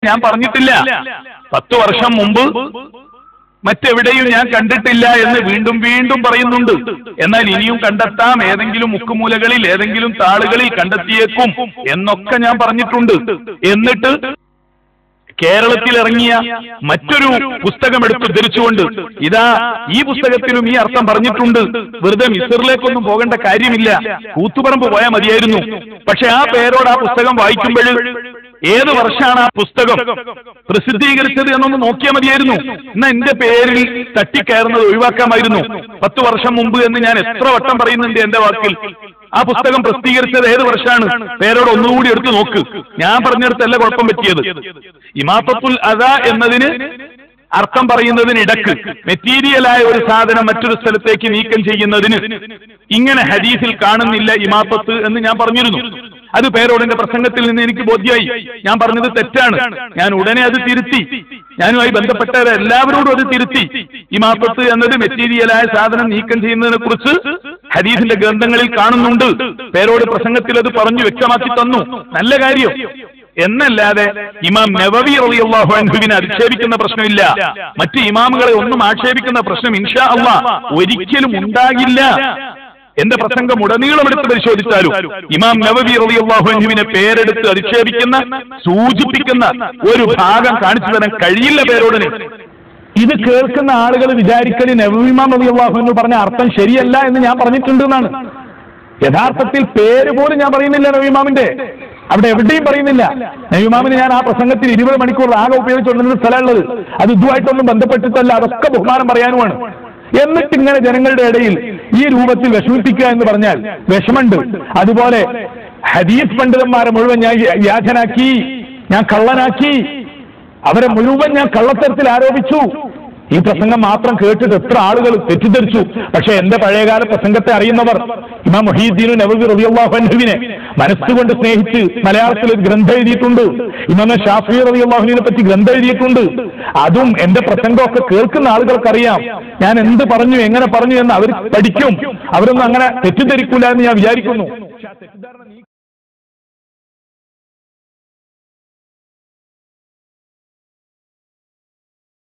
ഞാൻ പറഞ്ഞിട്ടില്ല. 10 വർഷം മുമ്പ് മറ്റെവിടെയും ഞാൻ കണ്ടിട്ടില്ല എന്ന് വീണ്ടും വീണ്ടും പറയുന്നുണ്ട്. എന്നാൽ ഇനിയും കണ്ടെത്താം, ഏതെങ്കിലും മുക്കുമൂലകളിൽ ഏതെങ്കിലും താളുകളിൽ കണ്ടെത്തിയേക്കും എന്നൊക്കെ ഞാൻ പറഞ്ഞിട്ടുണ്ട്. എന്നിട്ട് കേരളത്തിൽ ഇറങ്ങിയ മറ്റൊരു പുസ്തകം എടുത്ത് ഉദ്ധരിച്ചുകൊണ്ട് ഇതാ ഈ പുസ്തകത്തിലും ഈ അർത്ഥം പറഞ്ഞിട്ടുണ്ട്, വെറുതെ മിസ്റിലേക്കൊന്നും പോകേണ്ട കാര്യമില്ല, കൂത്തുപറമ്പ് പോയാൽ മതിയായിരുന്നു. പക്ഷെ ആ പേരോട് ആ പുസ്തകം വായിക്കുമ്പോൾ ഏത് വർഷമാണ് ആ പുസ്തകം പ്രസിദ്ധീകരിച്ചത് എന്നൊന്ന് നോക്കിയാൽ മതിയായിരുന്നു. എന്നാ എന്റെ പേരിൽ തട്ടിക്കയറുന്നത് ഒഴിവാക്കാമായിരുന്നു. 10 വർഷം മുമ്പ് എന്ന് ഞാൻ എത്ര വട്ടം പറയുന്നുണ്ട് എന്റെ വാക്കിൽ. ആ പുസ്തകം പ്രസിദ്ധീകരിച്ചത് ഏത് വർഷമാണ്? പേരോട് ഒന്നുകൂടി എടുത്തു നോക്ക്. ഞാൻ പറഞ്ഞെടുത്തല്ല കുഴപ്പം പറ്റിയത്. ഇമാത്തത്തുൽ അദാ എന്നതിന് അർത്ഥം പറയുന്നതിനിടക്ക് മെറ്റീരിയലായ ഒരു സാധനം മറ്റൊരു സ്ഥലത്തേക്ക് നീക്കം ചെയ്യുന്നതിന് ഇങ്ങനെ ഹദീസിൽ കാണുന്നില്ല ഇമാത്തത്ത് എന്ന് ഞാൻ പറഞ്ഞിരുന്നു. അത് പേരോടിന്റെ പ്രസംഗത്തിൽ നിന്ന് എനിക്ക് ബോധ്യമായി. ഞാൻ പറഞ്ഞത് തെറ്റാണ്. ഞാൻ ഉടനെ അത് തിരുത്തി. ഞാനുമായി ബന്ധപ്പെട്ടവരെല്ലാവരോടും അത് തിരുത്തി. ഇമാത്തത്ത് എന്നത് മെറ്റീരിയലായ സാധനം നീക്കം ചെയ്യുന്നതിനെ കുറിച്ച് ഹദീസിന്റെ ഗ്രന്ഥങ്ങളിൽ കാണുന്നുണ്ട്. പേരോട് പ്രസംഗത്തിൽ അത് പറഞ്ഞു വ്യക്തമാക്കി തന്നു. നല്ല കാര്യം എന്നല്ലാതെ ഇമാം നവവി റളിയല്ലാഹു അൻഹുവിനെ അധിക്ഷേപിക്കുന്ന പ്രശ്നമില്ല. മറ്റ് ഇമാമുകളെ ഒന്നും ആക്ഷേപിക്കുന്ന പ്രശ്നം ഇൻഷാ അല്ലാഹ് ഒരിക്കലും ഉണ്ടാകില്ല. എന്റെ പ്രസംഗം ഉടനീളം എടുത്ത് പരിശോധിച്ചാലും ഇമാം നവവി റളിയല്ലാഹു അൻഹുവിനെ പേരെടുത്ത് അധിക്ഷേപിക്കുന്ന സൂചിപ്പിക്കുന്ന ഒരു ഭാഗം കാണിച്ചു തരാൻ കഴിയില്ല പേരോടിന്. ഇത് കേൾക്കുന്ന ആളുകൾ വിചാരിക്കല് നവവി ഇമാം റളിയല്ലാഹു അൻഹു പറഞ്ഞ അർത്ഥം ശരിയല്ല എന്ന് ഞാൻ പറഞ്ഞിട്ടുണ്ട് എന്നാണ്. യഥാർത്ഥത്തിൽ പേര് പോലും ഞാൻ പറയുന്നില്ല നവവി ഇമാമിന്റെ. അവിടെ എവിടെയും പറയുന്നില്ല. നവവി ഇമാമിന് ഞാൻ ആ പ്രസംഗത്തിൽ 20 മണിക്കൂർ ആകെ ഉപയോഗിച്ചുകൊണ്ടിരുന്ന സ്ഥലമുള്ളത്. അത് ഇതുമായിട്ടൊന്നും ബന്ധപ്പെട്ടിട്ടല്ല, അതൊക്കെ ബഹുമാനം പറയാനുമാണ്. എന്നിട്ട് ഇങ്ങനെ ജനങ്ങളുടെ ഇടയിൽ ഈ രൂപത്തിൽ വിഷമിപ്പിക്കുക എന്ന് പറഞ്ഞാൽ വിഷമുണ്ട്. അതുപോലെ ഹദീസ് പണ്ഡിതന്മാരെ മുഴുവൻ ഞാൻ വ്യാജനാക്കി, ഞാൻ കള്ളനാക്കി, അവരെ മുഴുവൻ ഞാൻ കള്ളത്തരത്തിൽ ആരോപിച്ചു. ഈ പ്രസംഗം മാത്രം കേട്ടിട്ട് എത്ര ആളുകൾ തെറ്റിദ്ധരിച്ചു. പക്ഷെ എന്റെ പഴയകാല പ്രസംഗത്തെ അറിയുന്നവർ ഇമാം മുഹീദ്ദീൻ നവവി റളിയല്ലാഹു അൻഹുവിനെ മനസ്സുകൊണ്ട് സ്നേഹിച്ച് മലയാളത്തിൽ ഒരു ഗ്രന്ഥം എഴുതിയിട്ടുണ്ട്. ഇമാം ഷാഫിഈ റളിയല്ലാഹു അൻഹുവിനെ പറ്റി ഗ്രന്ഥം എഴുതിയിട്ടുണ്ട്. അതും എന്റെ പ്രസംഗമൊക്കെ കേൾക്കുന്ന ആളുകൾക്കറിയാം ഞാൻ എന്ത് പറഞ്ഞു, എങ്ങനെ പറഞ്ഞു എന്ന് അവർ പഠിക്കും. അവരൊന്നും അങ്ങനെ തെറ്റിദ്ധരിക്കൂല എന്ന് ഞാൻ വിചാരിക്കുന്നു.